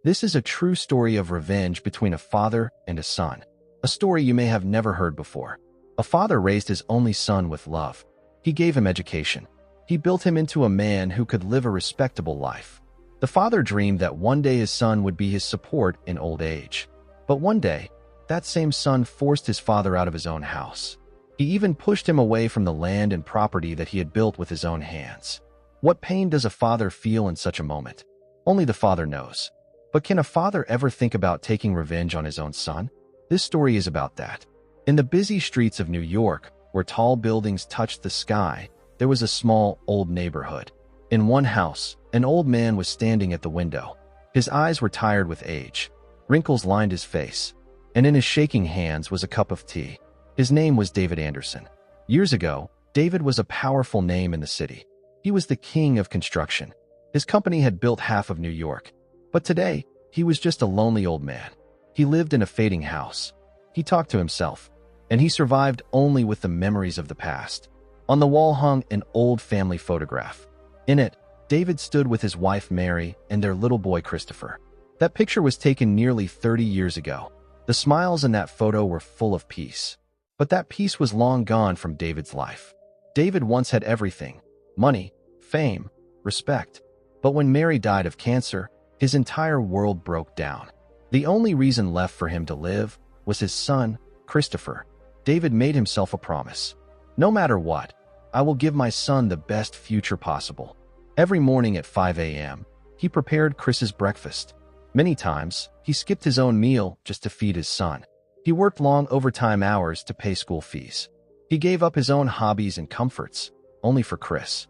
This is a true story of revenge between a father and a son. A story you may have never heard before. A father raised his only son with love. He gave him education. He built him into a man who could live a respectable life. The father dreamed that one day his son would be his support in old age. But one day, that same son forced his father out of his own house. He even pushed him away from the land and property that he had built with his own hands. What pain does a father feel in such a moment? Only the father knows. But can a father ever think about taking revenge on his own son? This story is about that. In the busy streets of New York, where tall buildings touched the sky, there was a small, old neighborhood. In one house, an old man was standing at the window. His eyes were tired with age. Wrinkles lined his face, and in his shaking hands was a cup of tea. His name was David Anderson. Years ago, David was a powerful name in the city. He was the king of construction. His company had built half of New York. But today, he was just a lonely old man. He lived in a fading house. He talked to himself, and he survived only with the memories of the past. On the wall hung an old family photograph. In it, David stood with his wife Mary and their little boy Christopher. That picture was taken nearly 30 years ago. The smiles in that photo were full of peace. But that peace was long gone from David's life. David once had everything: money, fame, respect. But when Mary died of cancer, his entire world broke down. The only reason left for him to live was his son, Christopher. David made himself a promise. No matter what, I will give my son the best future possible. Every morning at 5 a.m., he prepared Chris's breakfast. Many times, he skipped his own meal just to feed his son. He worked long overtime hours to pay school fees. He gave up his own hobbies and comforts, only for Chris.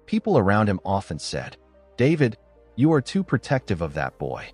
People around him often said, "David, you are too protective of that boy."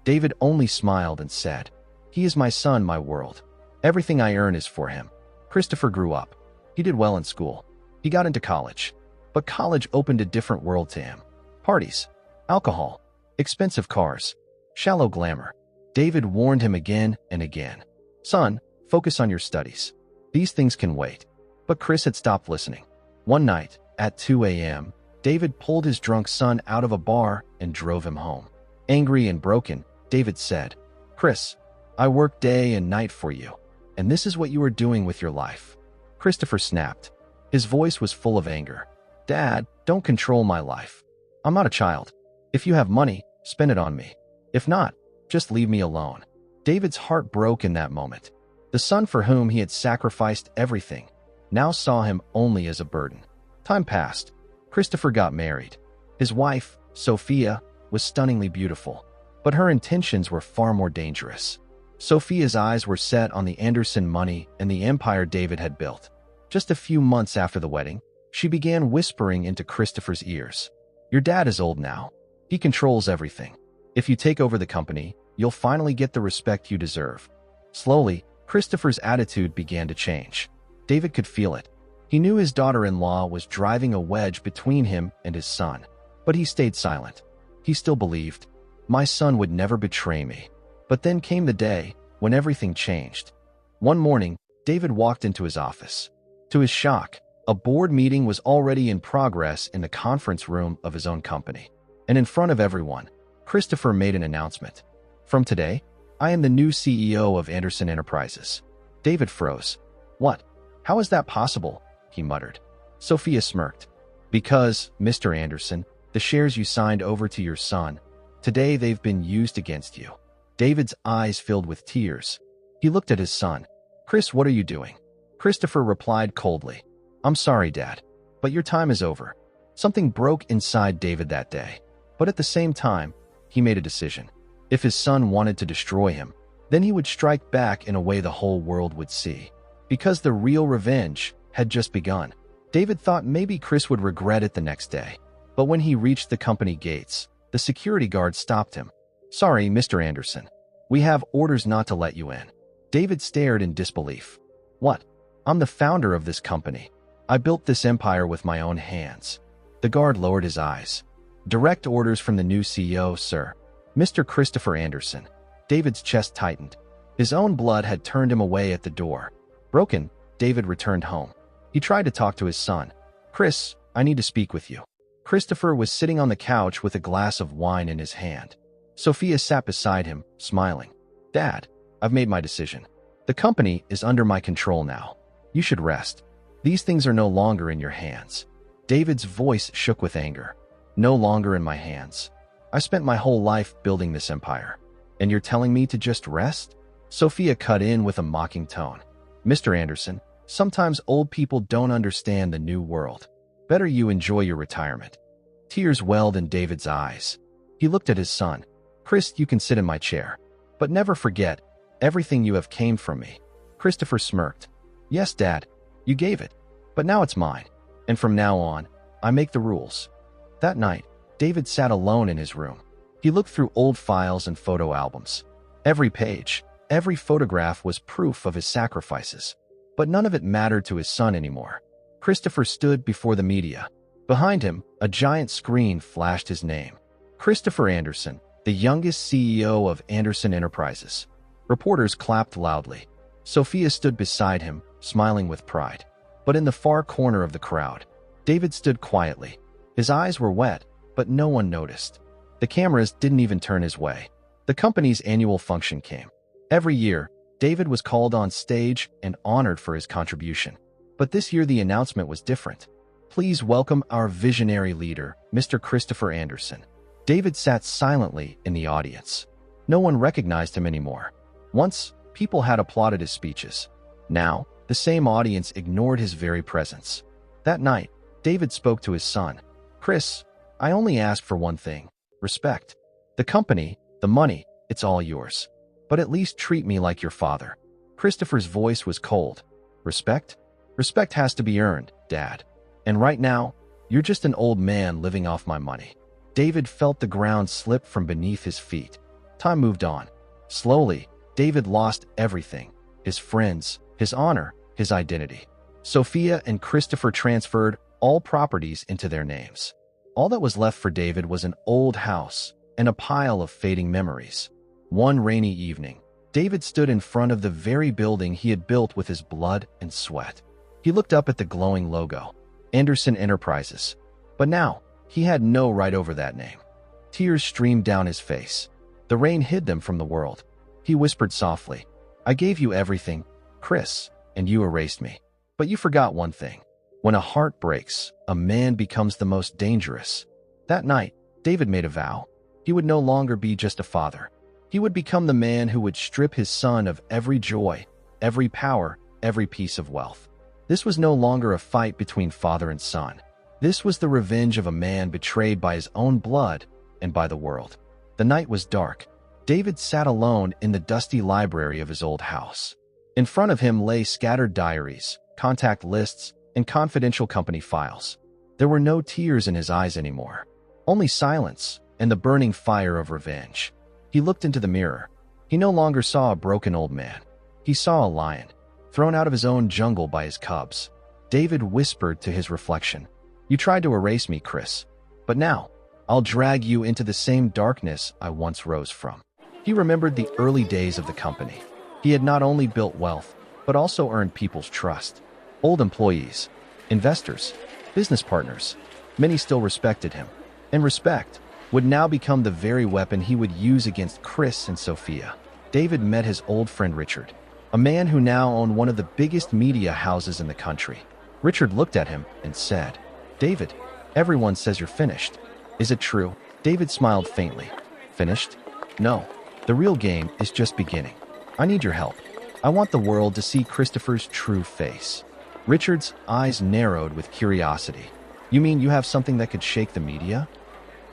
David only smiled and said, "He is my son, my world. Everything I earn is for him." Christopher grew up. He did well in school. He got into college. But college opened a different world to him. Parties, alcohol, expensive cars, shallow glamour. David warned him again and again. "Son, focus on your studies. These things can wait." But Chris had stopped listening. One night, at 2 a.m., David pulled his drunk son out of a bar and drove him home. Angry and broken, David said, "Chris, I work day and night for you, and this is what you are doing with your life." Christopher snapped. His voice was full of anger. "Dad, don't control my life. I'm not a child. If you have money, spend it on me. If not, just leave me alone." David's heart broke in that moment. The son for whom he had sacrificed everything now saw him only as a burden. Time passed. Christopher got married. His wife, Sophia, was stunningly beautiful, but her intentions were far more dangerous. Sophia's eyes were set on the Anderson money and the empire David had built. Just a few months after the wedding, she began whispering into Christopher's ears, "Your dad is old now. He controls everything. If you take over the company, you'll finally get the respect you deserve." Slowly, Christopher's attitude began to change. David could feel it. He knew his daughter-in-law was driving a wedge between him and his son, but he stayed silent. He still believed, "My son would never betray me." But then came the day when everything changed. One morning, David walked into his office. To his shock, a board meeting was already in progress in the conference room of his own company. And in front of everyone, Christopher made an announcement. "From today, I am the new CEO of Anderson Enterprises." David froze. "What? How is that possible?" he muttered. Sophia smirked. "Because, Mr. Anderson, the shares you signed over to your son, today they've been used against you." David's eyes filled with tears. He looked at his son. "Chris, what are you doing?" Christopher replied coldly, "I'm sorry, Dad, but your time is over." Something broke inside David that day. But at the same time, he made a decision. If his son wanted to destroy him, then he would strike back in a way the whole world would see. Because the real revenge had just begun. David thought maybe Chris would regret it the next day. But when he reached the company gates, the security guard stopped him. "Sorry, Mr. Anderson. We have orders not to let you in." David stared in disbelief. "What? I'm the founder of this company. I built this empire with my own hands." The guard lowered his eyes. "Direct orders from the new CEO, sir. Mr. Christopher Anderson." David's chest tightened. His own blood had turned him away at the door. Broken, David returned home. He tried to talk to his son. "Chris, I need to speak with you." Christopher was sitting on the couch with a glass of wine in his hand. Sophia sat beside him, smiling. Dad, I've made my decision. The company is under my control now. You should rest. These things are no longer in your hands. David's voice shook with anger. No longer in my hands. I spent my whole life building this empire. And you're telling me to just rest? Sophia cut in with a mocking tone. Mr. Anderson, sometimes old people don't understand the new world. Better you enjoy your retirement. Tears welled in David's eyes. He looked at his son. Chris, you can sit in my chair. But never forget, everything you have came from me. Christopher smirked. Yes, Dad, you gave it. But now it's mine. And from now on, I make the rules. That night, David sat alone in his room. He looked through old files and photo albums. Every page, every photograph was proof of his sacrifices. But none of it mattered to his son anymore. Christopher stood before the media. Behind him, a giant screen flashed his name. Christopher Anderson, the youngest CEO of Anderson Enterprises. Reporters clapped loudly. Sophia stood beside him, smiling with pride. But in the far corner of the crowd, David stood quietly. His eyes were wet, but no one noticed. The cameras didn't even turn his way. The company's annual function came. Every year, David was called on stage and honored for his contribution. But this year the announcement was different. Please welcome our visionary leader, Mr. Christopher Anderson. David sat silently in the audience. No one recognized him anymore. Once, people had applauded his speeches. Now, the same audience ignored his very presence. That night, David spoke to his son. Chris, I only ask for one thing. Respect. The company, the money, it's all yours. But at least treat me like your father. Christopher's voice was cold. Respect? Respect has to be earned, Dad. And right now, you're just an old man living off my money. David felt the ground slip from beneath his feet. Time moved on. Slowly, David lost everything. His friends, his honor, his identity. Sophia and Christopher transferred all properties into their names. All that was left for David was an old house and a pile of fading memories. One rainy evening, David stood in front of the very building he had built with his blood and sweat. He looked up at the glowing logo, Anderson Enterprises. But now, he had no right over that name. Tears streamed down his face. The rain hid them from the world. He whispered softly, I gave you everything, Chris, and you erased me. But you forgot one thing. When a heart breaks, a man becomes the most dangerous. That night, David made a vow. He would no longer be just a father. He would become the man who would strip his son of every joy, every power, every piece of wealth. This was no longer a fight between father and son. This was the revenge of a man betrayed by his own blood and by the world. The night was dark. David sat alone in the dusty library of his old house. In front of him lay scattered diaries, contact lists, and confidential company files. There were no tears in his eyes anymore, only silence and the burning fire of revenge. He looked into the mirror. He no longer saw a broken old man. He saw a lion, thrown out of his own jungle by his cubs. David whispered to his reflection, You tried to erase me, Chris, but now I'll drag you into the same darkness I once rose from. He remembered the early days of the company. He had not only built wealth, but also earned people's trust. Old employees, investors, business partners, many still respected him. And respect would now become the very weapon he would use against Chris and Sophia. David met his old friend Richard, a man who now owned one of the biggest media houses in the country. Richard looked at him and said, David, everyone says you're finished. Is it true? David smiled faintly. Finished? No. The real game is just beginning. I need your help. I want the world to see Christopher's true face. Richard's eyes narrowed with curiosity. You mean you have something that could shake the media?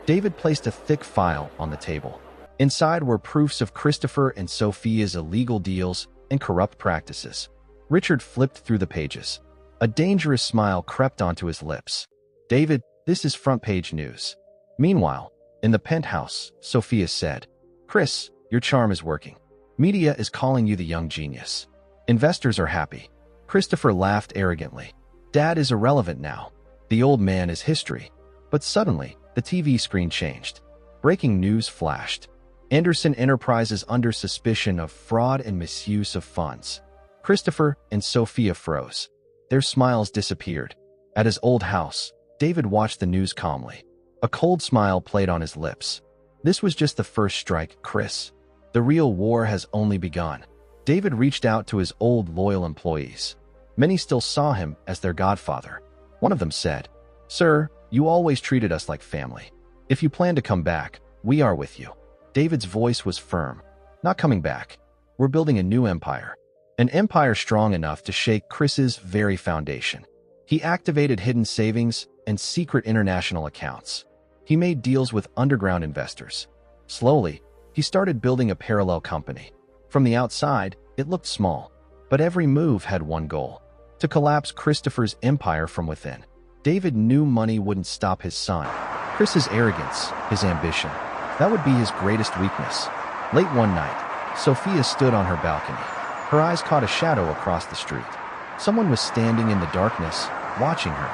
David placed a thick file on the table. Inside were proofs of Christopher and Sophia's illegal deals and corrupt practices. Richard flipped through the pages. A dangerous smile crept onto his lips. David, this is front-page news. Meanwhile, in the penthouse, Sophia said, Chris, your charm is working. Media is calling you the young genius. Investors are happy. Christopher laughed arrogantly. Dad is irrelevant now. The old man is history. But suddenly, the TV screen changed. Breaking news flashed. Anderson Enterprises under suspicion of fraud and misuse of funds. Christopher and Sophia froze. Their smiles disappeared. At his old house, David watched the news calmly. A cold smile played on his lips. This was just the first strike, Chris. The real war has only begun. David reached out to his old loyal employees. Many still saw him as their godfather. One of them said, "Sir, you always treated us like family. If you plan to come back, we are with you." David's voice was firm. "Not coming back. We're building a new empire. An empire strong enough to shake Chris's very foundation." He activated hidden savings and secret international accounts. He made deals with underground investors. Slowly, he started building a parallel company. From the outside, it looked small, but every move had one goal: to collapse Christopher's empire from within. David knew money wouldn't stop his son. Chris's arrogance, his ambition, that would be his greatest weakness. Late one night, Sophia stood on her balcony. Her eyes caught a shadow across the street. Someone was standing in the darkness, watching her.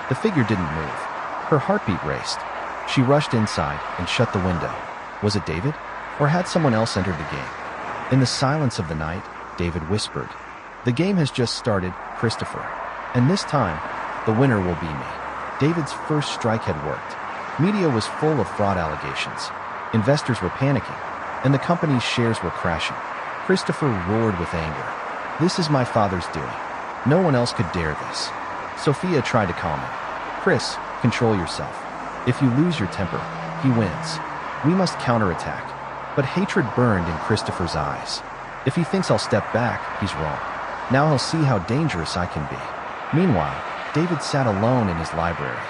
The figure didn't move. Her heartbeat raced. She rushed inside and shut the window. Was it David? Or had someone else entered the game? In the silence of the night, David whispered, "The game has just started, Christopher. And this time, the winner will be me." David's first strike had worked. Media was full of fraud allegations. Investors were panicking, and the company's shares were crashing. Christopher roared with anger. "This is my father's doing. No one else could dare this." Sophia tried to calm him. "Chris, control yourself. If you lose your temper, he wins. We must counterattack." But hatred burned in Christopher's eyes. "If he thinks I'll step back, he's wrong. Now he'll see how dangerous I can be." Meanwhile, David sat alone in his library.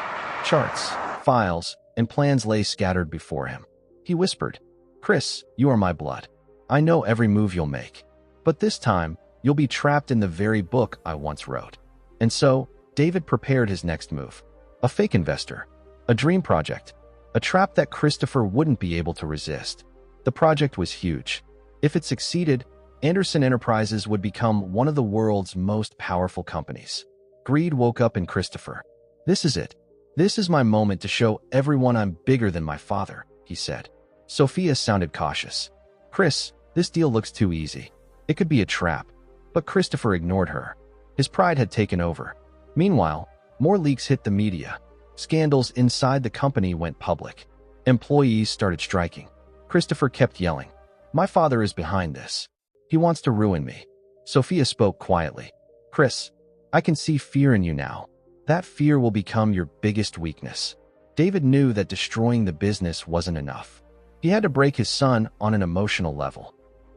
Charts, files, and plans lay scattered before him. He whispered, "Chris, you are my blood. I know every move you'll make. But this time, you'll be trapped in the very book I once wrote." And so, David prepared his next move. A fake investor. A dream project. A trap that Christopher wouldn't be able to resist. The project was huge. If it succeeded, Anderson Enterprises would become one of the world's most powerful companies. Greed woke up in Christopher. "This is it. This is my moment to show everyone I'm bigger than my father," he said. Sophia sounded cautious. "Chris, this deal looks too easy. It could be a trap." But Christopher ignored her. His pride had taken over. Meanwhile, more leaks hit the media. Scandals inside the company went public. Employees started striking. Christopher kept yelling, "My father is behind this. He wants to ruin me." Sophia spoke quietly. "Chris, I can see fear in you now. That fear will become your biggest weakness." David knew that destroying the business wasn't enough. He had to break his son on an emotional level.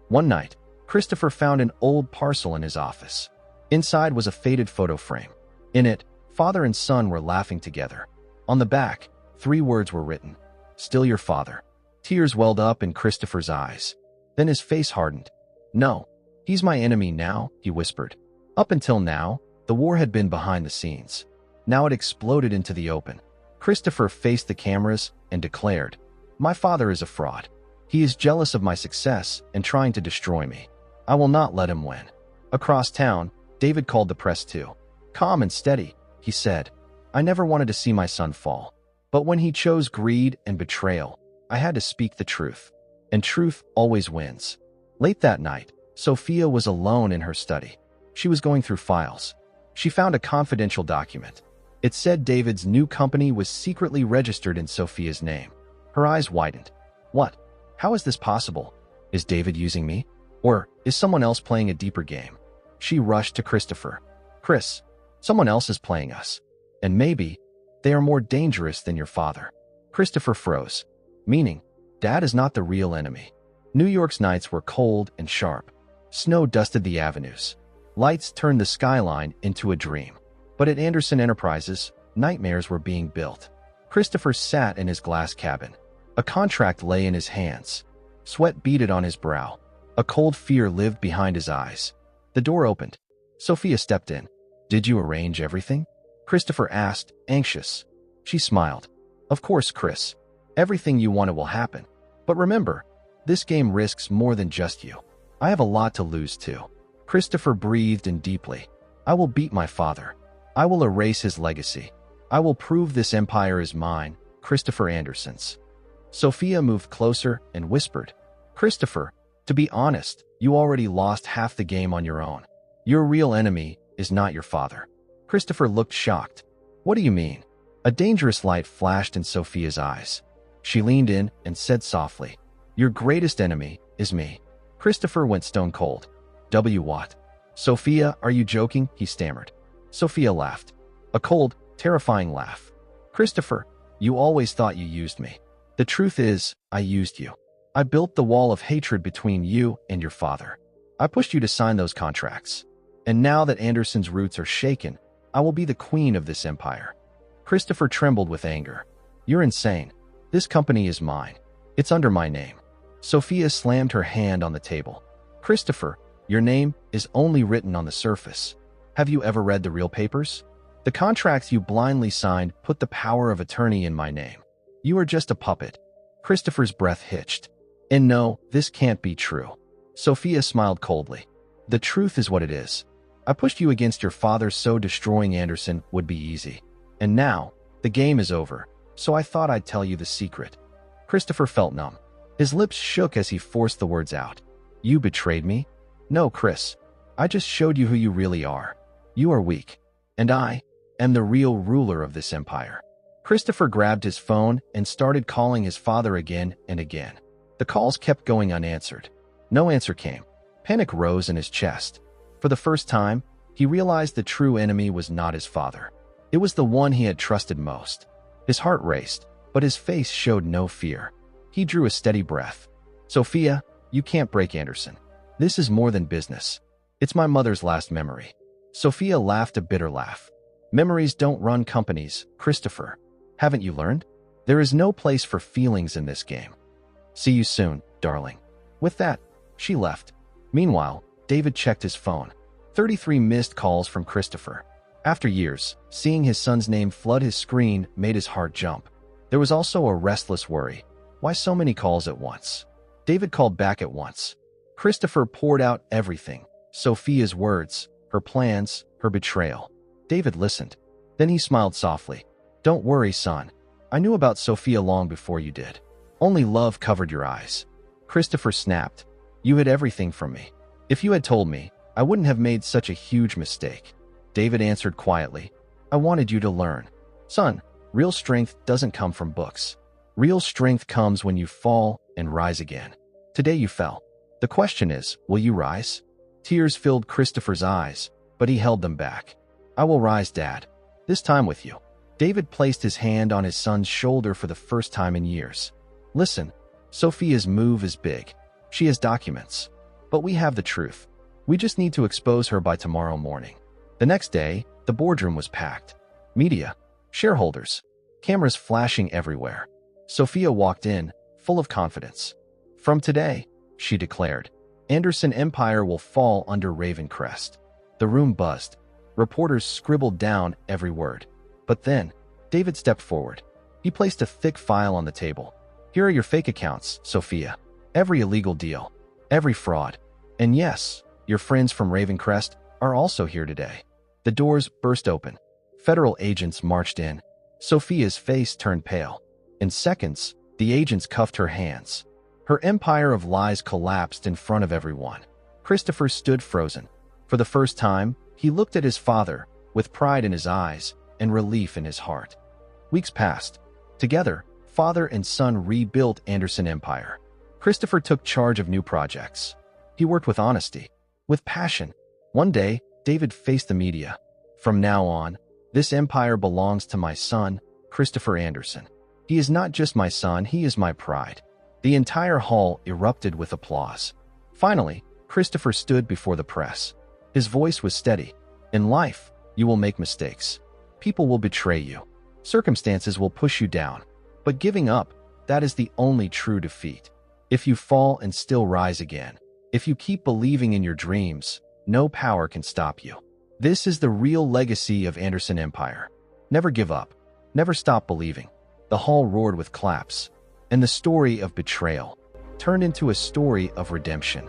One night, Christopher found an old parcel in his office. Inside was a faded photo frame. In it, father and son were laughing together. On the back, 3 words were written, "Still your father." Tears welled up in Christopher's eyes. Then his face hardened. "No, he's my enemy now," he whispered. Up until now, the war had been behind the scenes. Now it exploded into the open. Christopher faced the cameras and declared, "My father is a fraud. He is jealous of my success and trying to destroy me. I will not let him win." Across town, David called the press too. "Calm and steady," he said. "I never wanted to see my son fall. But when he chose greed and betrayal, I had to speak the truth. And truth always wins." Late that night, Sophia was alone in her study. She was going through files. She found a confidential document. It said David's new company was secretly registered in Sophia's name. Her eyes widened. "What? How is this possible? Is David using me? Or is someone else playing a deeper game?" She rushed to Christopher. "Chris, someone else is playing us. And maybe they are more dangerous than your father." Christopher froze. "Meaning, Dad is not the real enemy." New York's nights were cold and sharp. Snow dusted the avenues. Lights turned the skyline into a dream. But at Anderson Enterprises, nightmares were being built. Christopher sat in his glass cabin. A contract lay in his hands. Sweat beaded on his brow. A cold fear lived behind his eyes. The door opened. Sophia stepped in. "Did you arrange everything?" Christopher asked, anxious. She smiled. "Of course, Chris. Everything you wanted will happen. But remember, this game risks more than just you. I have a lot to lose too." Christopher breathed in deeply. "I will beat my father. I will erase his legacy. I will prove this empire is mine, Christopher Anderson's." Sophia moved closer and whispered, "Christopher, to be honest, you already lost half the game on your own. Your real enemy is not your father." Christopher looked shocked. "What do you mean?" A dangerous light flashed in Sophia's eyes. She leaned in and said softly, "Your greatest enemy is me." Christopher went stone cold. What? Sophia, are you joking? He stammered. Sophia laughed. A cold, terrifying laugh. Christopher, you always thought you used me. The truth is, I used you. I built the wall of hatred between you and your father. I pushed you to sign those contracts. And now that Anderson's roots are shaken, I will be the queen of this empire. Christopher trembled with anger. You're insane. This company is mine. It's under my name. Sophia slammed her hand on the table. Christopher, your name is only written on the surface. Have you ever read the real papers? The contracts you blindly signed put the power of attorney in my name. You are just a puppet. Christopher's breath hitched. And no, this can't be true. Sophia smiled coldly. The truth is what it is. I pushed you against your father so destroying Anderson would be easy. And now, the game is over, so I thought I'd tell you the secret. Christopher felt numb. His lips shook as he forced the words out. You betrayed me? No, Chris. I just showed you who you really are. You are weak. And I am the real ruler of this empire. Christopher grabbed his phone and started calling his father again and again. The calls kept going unanswered. No answer came. Panic rose in his chest. For the first time, he realized the true enemy was not his father. It was the one he had trusted most. His heart raced, but his face showed no fear. He drew a steady breath. Sophia, you can't break Anderson. This is more than business. It's my mother's last memory. Sophia laughed a bitter laugh. Memories don't run companies, Christopher. Haven't you learned? There is no place for feelings in this game. See you soon, darling. With that, she left. Meanwhile, David checked his phone. 33 missed calls from Christopher. After years, seeing his son's name flood his screen made his heart jump. There was also a restless worry. Why so many calls at once? David called back at once. Christopher poured out everything. Sophia's words, her plans, her betrayal. David listened. Then he smiled softly. Don't worry, son. I knew about Sophia long before you did. Only love covered your eyes. Christopher snapped. You hid everything from me. If you had told me, I wouldn't have made such a huge mistake. David answered quietly. I wanted you to learn. Son, real strength doesn't come from books. Real strength comes when you fall and rise again. Today you fell. The question is, will you rise? Tears filled Christopher's eyes, but he held them back. I will rise, Dad. This time with you. David placed his hand on his son's shoulder for the first time in years. Listen, Sophia's move is big. She has documents. But we have the truth. We just need to expose her by tomorrow morning. The next day, the boardroom was packed. Media, shareholders, cameras flashing everywhere. Sophia walked in, full of confidence. From today, she declared, Anderson Empire will fall under Ravencrest. The room buzzed. Reporters scribbled down every word. But then, David stepped forward. He placed a thick file on the table. Here are your fake accounts, Sophia. Every illegal deal. Every fraud. And yes, your friends from Ravencrest are also here today. The doors burst open. Federal agents marched in. Sophia's face turned pale. In seconds, the agents cuffed her hands. Her empire of lies collapsed in front of everyone. Christopher stood frozen. For the first time, he looked at his father, with pride in his eyes and relief in his heart. Weeks passed. Together, father and son rebuilt Anderson Empire. Christopher took charge of new projects. He worked with honesty, with passion. One day, David faced the media. From now on, this empire belongs to my son, Christopher Anderson. He is not just my son, he is my pride. The entire hall erupted with applause. Finally, Christopher stood before the press. His voice was steady. In life, you will make mistakes. People will betray you. Circumstances will push you down. But giving up, that is the only true defeat. If you fall and still rise again, if you keep believing in your dreams, no power can stop you. This is the real legacy of Anderson Empire. Never give up. Never stop believing. The hall roared with claps, and the story of betrayal turned into a story of redemption.